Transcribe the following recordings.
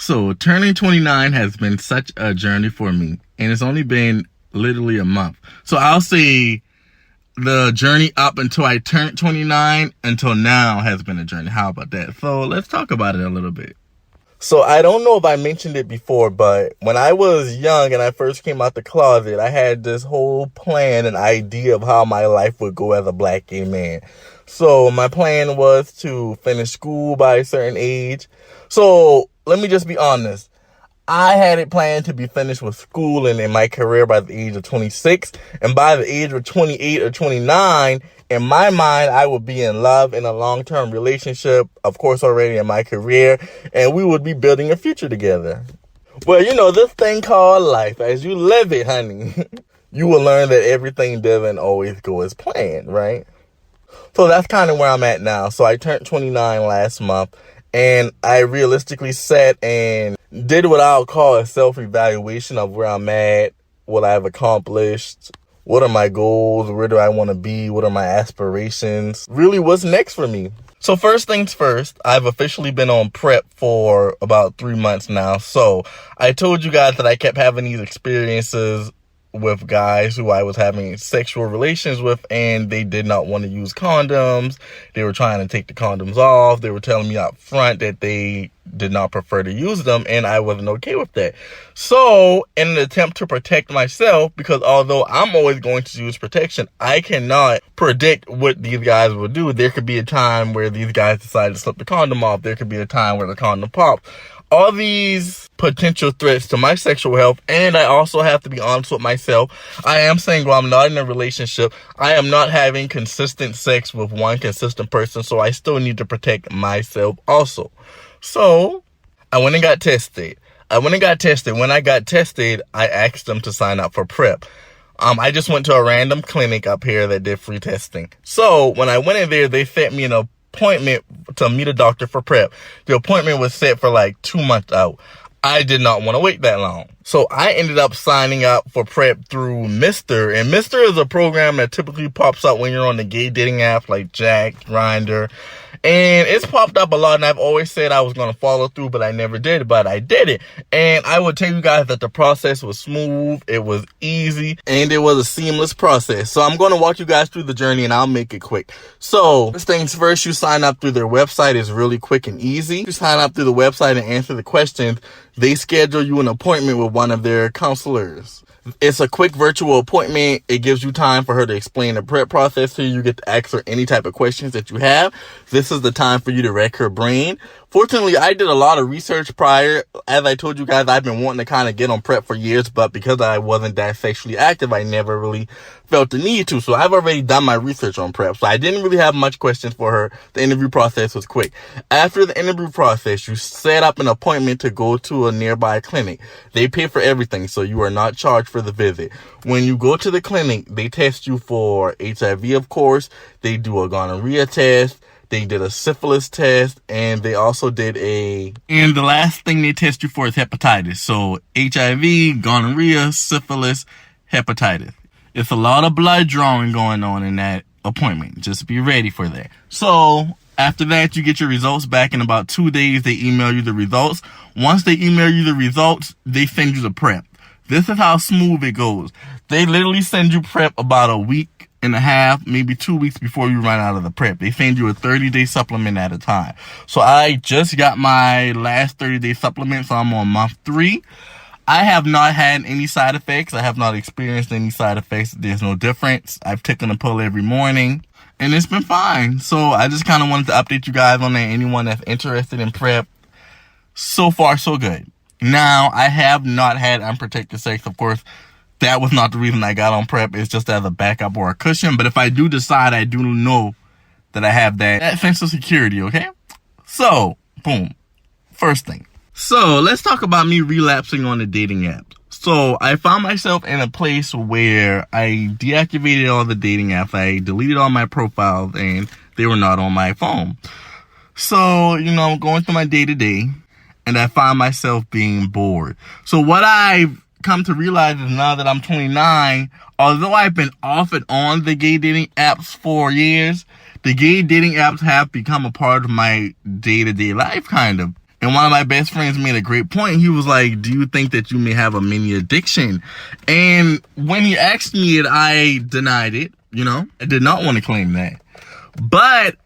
So turning 29 has been such a journey for me, and it's only been literally a month. So I'll say the journey up until I turned 29 until now has been a journey. How about that? So let's talk about it a little bit. So I don't know if I mentioned it before, but when I was young and I first came out the closet, I had this whole plan and idea of how my life would go as a black gay man. So my plan was to finish school by a certain age. So let me just be honest. I had it planned to be finished with school and in my career by the age of 26. And by the age of 28 or 29, in my mind, I would be in love in a long-term relationship, of course, already in my career, and we would be building a future together. Well, this thing called life, as you live it, honey, you will learn that everything doesn't always go as planned, right? So that's kind of where I'm at now. So I turned 29 last month, and I realistically sat and did what I'll call a self-evaluation of where I'm at, what I've accomplished, what are my goals, where do I want to be, what are my aspirations, really what's next for me. So first things first, I've officially been on PrEP for about 3 months now. So I told you guys that I kept having these experiences with guys who I was having sexual relations with, and they did not want to use condoms. They were trying to take the condoms off. They were telling me up front that they did not prefer to use them, and I wasn't okay with that. So in an attempt to protect myself, because although I'm always going to use protection, I cannot predict what these guys will do. There could be a time where these guys decide to slip the condom off. There could be a time where the condom pops. All these potential threats to my sexual health, and I also have to be honest with myself. I am single. I'm not in a relationship. I am not having consistent sex with one consistent person, so I still need to protect myself also. So I went and got tested. When I got tested, I asked them to sign up for PrEP. I just went to a random clinic up here that did free testing. So when I went in there, they sent me an appointment to meet a doctor for PrEP. The appointment was set for like 2 months out. I did not want to wait that long. So I ended up signing up for PrEP through Mister. And Mister is a program that typically pops up when you're on the gay dating apps like Jack, Grindr. And it's popped up a lot, and I've always said I was going to follow through, but I never did, but I did it. And I would tell you guys that the process was smooth, it was easy, and it was a seamless process. So I'm going to walk you guys through the journey, and I'll make it quick. So first things first, you sign up through their website. It's really quick and easy. You sign up through the website and answer the questions. They schedule you an appointment with one of their counselors. It's a quick virtual appointment. It gives you time for her to explain the PrEP process to you. You get to ask her any type of questions that you have. This is the time for you to wreck her brain. Fortunately, I did a lot of research prior. As I told you guys, I've been wanting to kind of get on PrEP for years, but because I wasn't that sexually active, I never really felt the need to. So I've already done my research on PrEP. So I didn't really have much questions for her. The interview process was quick. After the interview process, you set up an appointment to go to a nearby clinic. They pay for everything, so you are not charged for the visit. When you go to the clinic, they test you for HIV, of course. They do a gonorrhea test. They did a syphilis test, and they also did and the last thing they test you for is hepatitis. So HIV, gonorrhea, syphilis, hepatitis. It's a lot of blood drawing going on in that appointment. Just be ready for that. So after that, you get your results back in about 2 days. They email you the results. Once they email you the results, they send you the PrEP. This is how smooth it goes. They literally send you PrEP about a week and a half, maybe 2 weeks before you run out of the PrEP. They send you a 30-day supplement at a time. So I just got my last 30-day supplement, so I'm on month 3. I have not had any side effects. I have not experienced any side effects. There's no difference. I've taken a pill every morning, and it's been fine. So I just kind of wanted to update you guys on that. Anyone that's interested in PrEP, so far so good. Now, I have not had unprotected sex, of course. That was not the reason I got on PrEP. It's just as a backup or a cushion. But if I do decide, I do know that I have that sense of security, okay? So, boom. First thing. So, let's talk about me relapsing on the dating apps. So, I found myself in a place where I deactivated all the dating apps. I deleted all my profiles, and they were not on my phone. So, I'm going through my day-to-day, and I find myself being bored. So, what I've come to realize is now that I'm 29, although I've been off and on the gay dating apps for years, the gay dating apps have become a part of my day-to-day life, kind of. And one of my best friends made a great point. He was like, do you think that you may have a mini addiction? And when he asked me it, I denied it, I did not want to claim that. But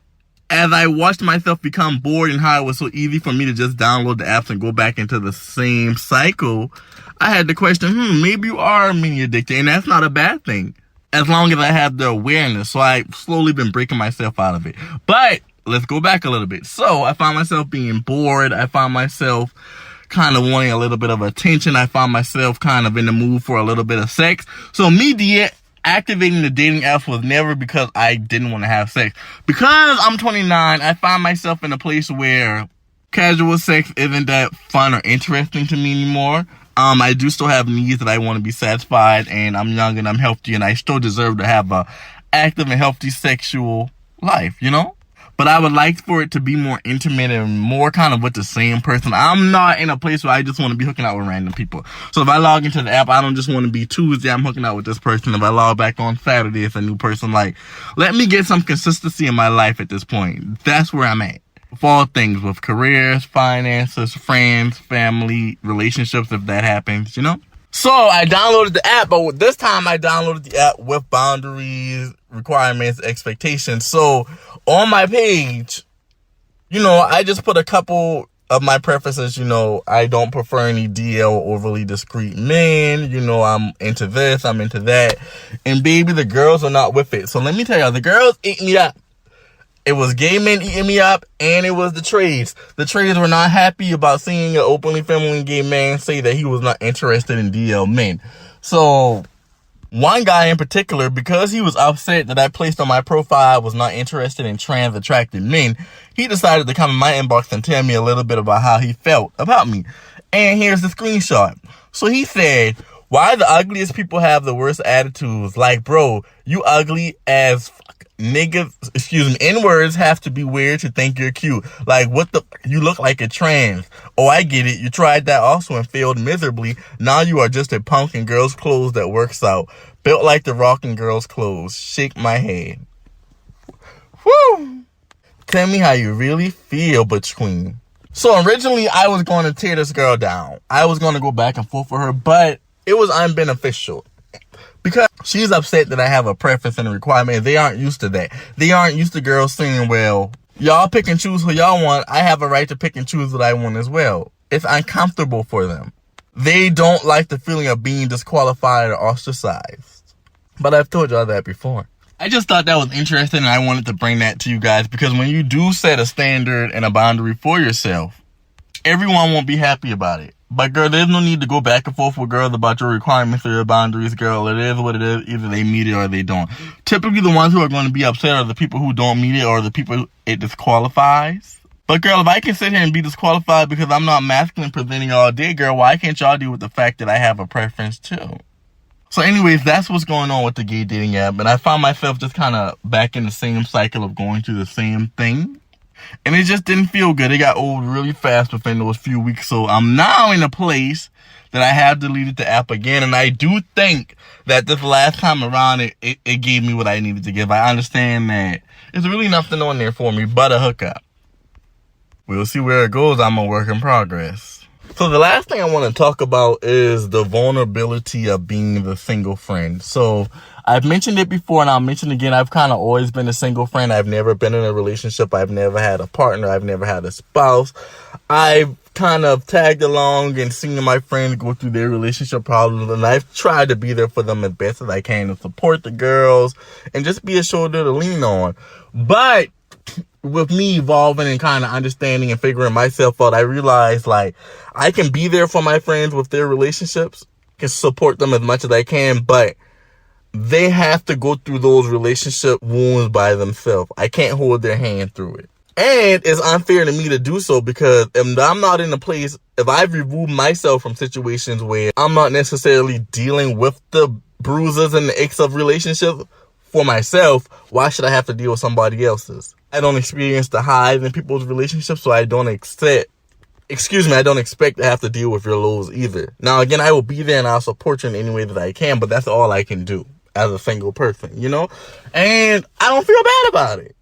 as I watched myself become bored and how it was so easy for me to just download the apps and go back into the same cycle, I had to question, maybe you are mini addicted, and that's not a bad thing, as long as I have the awareness. So I've slowly been breaking myself out of it. But let's go back a little bit. So I found myself being bored. I found myself kind of wanting a little bit of attention. I found myself kind of in the mood for a little bit of sex. So me activating the dating apps was never because I didn't want to have sex. Because I'm 29, I find myself in a place where casual sex isn't that fun or interesting to me anymore. I do still have needs that I want to be satisfied, and I'm young and I'm healthy, and I still deserve to have a active and healthy sexual life, But I would like for it to be more intimate and more kind of with the same person. I'm not in a place where I just want to be hooking out with random people. So if I log into the app, I don't just want to be Tuesday, I'm hooking out with this person. If I log back on Saturday, it's a new person. Like, let me get some consistency in my life at this point. That's where I'm at. With all things, with careers, finances, friends, family, relationships, if that happens, So I downloaded the app, but this time I downloaded the app with boundaries, requirements, expectations. So on my page, I just put a couple of my preferences. I don't prefer any DL overly discreet men. I'm into this, I'm into that. And baby, the girls are not with it. So let me tell y'all, the girls ate me up. It was gay men eating me up, and it was the trades. The trades were not happy about seeing an openly feminine gay man say that he was not interested in DL men. So one guy in particular, because he was upset that I placed on my profile I was not interested in trans attracted men, he decided to come in my inbox and tell me a little bit about how he felt about me. And here's the screenshot. So he said, why the ugliest people have the worst attitudes? Like, bro, you ugly as niggas, N-words have to be weird to think you're cute. Like, you look like a trans. Oh, I get it. You tried that also and failed miserably. Now you are just a punk in girls' clothes that works out. Built like the Rock in girls' clothes. Shake my head. Woo! Tell me how you really feel, Butch Queen. So originally, I was going to tear this girl down. I was going to go back and forth with her, but it was unbeneficial. Because she's upset that I have a preference and a requirement, and they aren't used to that. They aren't used to girls saying, well, y'all pick and choose who y'all want. I have a right to pick and choose what I want as well. It's uncomfortable for them. They don't like the feeling of being disqualified or ostracized. But I've told y'all that before. I just thought that was interesting, and I wanted to bring that to you guys, because when you do set a standard and a boundary for yourself, everyone won't be happy about it. But girl, there's no need to go back and forth with girls about your requirements or your boundaries, girl. It is what it is. Either they meet it or they don't. Typically, the ones who are going to be upset are the people who don't meet it or the people it disqualifies. But girl, if I can sit here and be disqualified because I'm not masculine presenting all day, girl, why can't y'all deal with the fact that I have a preference too? So anyways, that's what's going on with the gay dating app. And I found myself just kind of back in the same cycle of going through the same thing. And it just didn't feel good. It got old really fast within those few weeks. So I'm now in a place that I have deleted the app again. And I do think that this last time around, it gave me what I needed to give. I understand that there's really nothing on there for me but a hookup. We'll see where it goes. I'm a work in progress. So the last thing I want to talk about is the vulnerability of being the single friend. So I've mentioned it before, and I'll mention it again. I've kind of always been a single friend. I've never been in a relationship. I've never had a partner. I've never had a spouse. I've kind of tagged along and seen my friends go through their relationship problems, and I've tried to be there for them as best as I can to support the girls and just be a shoulder to lean on. But with me evolving and kind of understanding and figuring myself out, I realized, like, I can be there for my friends with their relationships, can support them as much as I can, but they have to go through those relationship wounds by themselves. I can't hold their hand through it. And it's unfair to me to do so, because if I'm not in a place, if I've removed myself from situations where I'm not necessarily dealing with the bruises and the aches of relationships for myself, why should I have to deal with somebody else's? I don't experience the highs in people's relationships, so I don't expect to have to deal with your lows either. Now, again, I will be there and I'll support you in any way that I can, but that's all I can do as a single person, you know? And I don't feel bad about it,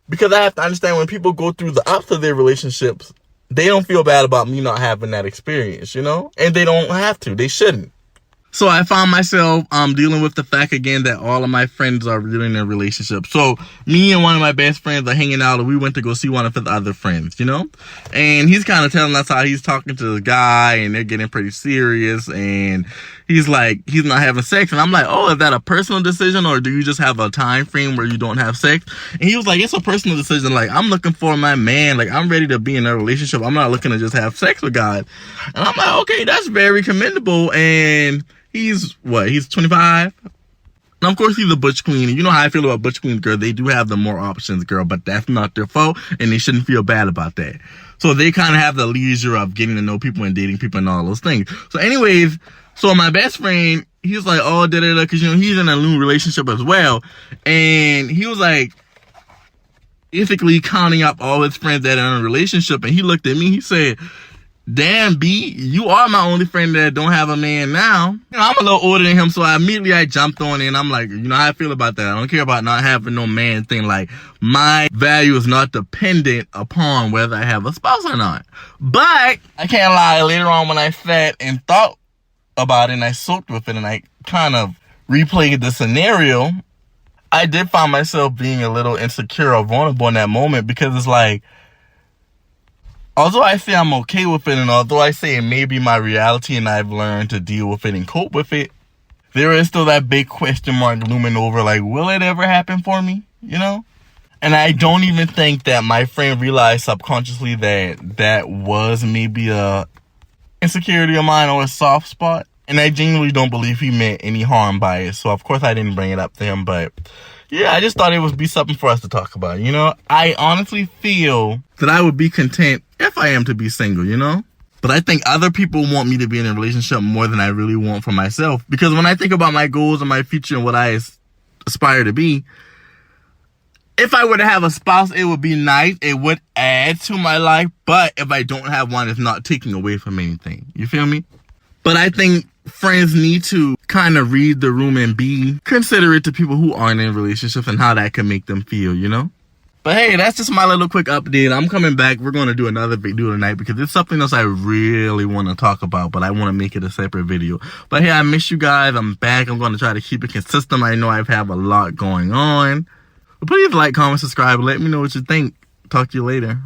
because I have to understand when people go through the ups of their relationships, they don't feel bad about me not having that experience, you know? And they don't have to. They shouldn't. So I found myself dealing with the fact again that all of my friends are really in a relationship. So me and one of my best friends are hanging out, and we went to go see one of his other friends, you know? And he's kind of telling us how he's talking to the guy, and they're getting pretty serious, and he's like, he's not having sex. And I'm like, oh, is that a personal decision, or do you just have a time frame where you don't have sex? And he was like, it's a personal decision. Like, I'm looking for my man. Like, I'm ready to be in a relationship. I'm not looking to just have sex with God. And I'm like, okay, that's very commendable. And he's 25? And of course, he's a butch queen. And you know how I feel about butch queens, girl. They do have the more options, girl, but that's not their fault, and they shouldn't feel bad about that. So they kind of have the leisure of getting to know people and dating people and all those things. So anyways, so my best friend, he was like, oh, da-da-da, because, you know, he's in a new relationship as well. And he was like, basically counting up all his friends that are in a relationship. And he looked at me, he said, damn, B, you are my only friend that don't have a man now. You know, I'm a little older than him, so I jumped on it, and I'm like, you know how I feel about that. I don't care about not having no man thing. Like, my value is not dependent upon whether I have a spouse or not. But I can't lie, later on when I sat and thought about it, and I soaked with it, and I kind of replayed the scenario, I did find myself being a little insecure or vulnerable in that moment, because it's like, although I say I'm okay with it, and although I say it may be my reality and I've learned to deal with it and cope with it, there is still that big question mark looming over, like, will it ever happen for me? You know? And I don't even think that my friend realized subconsciously that that was maybe a insecurity of mine or a soft spot. And I genuinely don't believe he meant any harm by it. So, of course, I didn't bring it up to him. But, yeah, I just thought it would be something for us to talk about, you know? I honestly feel that I would be content if I am to be single, you know? But I think other people want me to be in a relationship more than I really want for myself. Because when I think about my goals and my future and what I aspire to be, if I were to have a spouse, it would be nice. It would add to my life. But if I don't have one, it's not taking away from anything. You feel me? But I think friends need to kind of read the room and be considerate to people who aren't in relationships and how that can make them feel, you know? But hey, that's just my little quick update. I'm coming back. We're going to do another video tonight because it's something else I really want to talk about, but I want to make it a separate video. But hey, I miss you guys. I'm back. I'm going to try to keep it consistent. I know I have a lot going on. But please like, comment, subscribe, and let me know what you think. Talk to you later.